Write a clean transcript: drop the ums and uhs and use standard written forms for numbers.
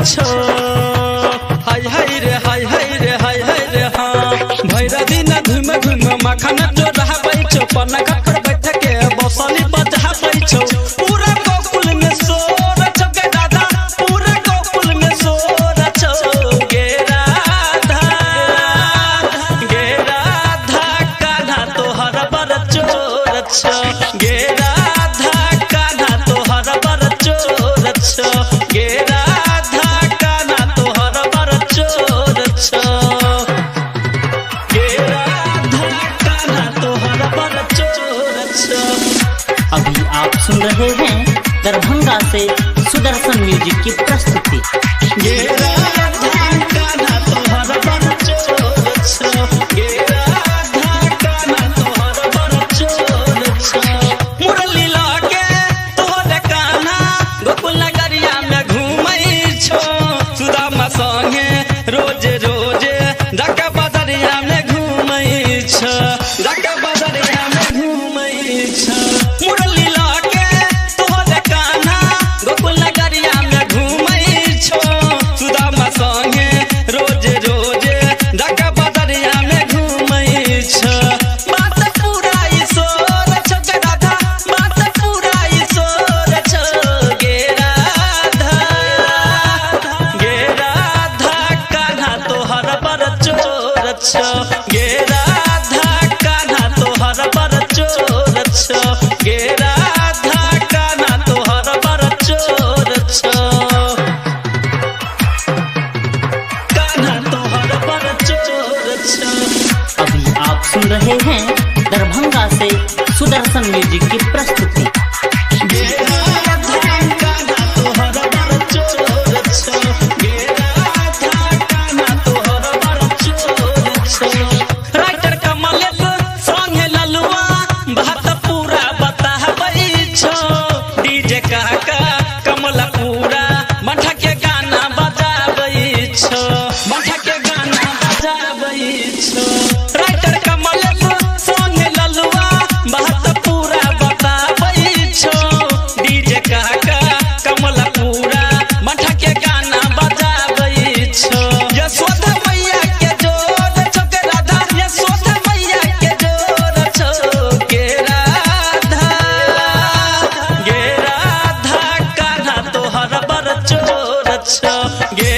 छो हाय हाय रे हाय हाय रे हाय हाय रे हाँ भैरा दिन घूम घूम मखन चोरा बैठो पन्ना पर बैठ के बसली बजा बैठो पूरा गोकुल में शोर छो गे राधा पूरा गोकुल में शोर छो गे राधा कान्हा तोहर बर चोर छो गे राधा कान्हा तोहर बर चोर छो गे राधा कान्हा तोहर बर चोर छो गे राधा कान्हा तोहर बर चोर छो। अभी आप सुन रहे हैं दरभंगा से सुदर्शन म्यूजिक की प्रस्तुति। गे राधा कान्हा तोहर बर चोर छो गे राधा कान्हा तोहर बर चोर छो। मुरली लागे तोहर कान्हा गोकुल नगरिया में घूमै छो सुदामा संगे रोज रोज जाके बजरिया में घूमै छो जाके बजरिया में घूमै छो। मुरली लागे तोहर कान्हा गोकुल नगरिया में घूमै छो सुदामा संगे रोज रोज जाके बजरिया में घूमै छो। बात पूरा ईश्वर छो गे राधा बात पूरा ईश्वर छो गे राधा कान्हा तोहर बर चोर छो गे राधा कान्हा तोहर बर चोर छो गे राधा कान्हा तोहर बर चोर छो कान्हा तोहर बर चोर छो। अभी आप सुन रहे हैं दरभंगा से सुदर्शन म्यूजिक की प्रस्तुति। गे राधा कान्हा तोहर बर चोर छो गे राधा कान्हा तोहर बर चोर छो। राइटर कमलेश संगे ललुआ बात पूरा बताबै छो डीजे काका कमला पूरा मठा के गाना बजाबै छो मठा के गाना बजाबै छो। राइटर कमलेश संगे ललुआ बात पूरा बताबै छो डीजे काका कमला पूरा मठा के गाना बजाबै छो। यशोदा मैया के जोर छो गे राधा यशोदा मैया के जोर छो गे राधा कान्हा तोहर बर चोर छो गे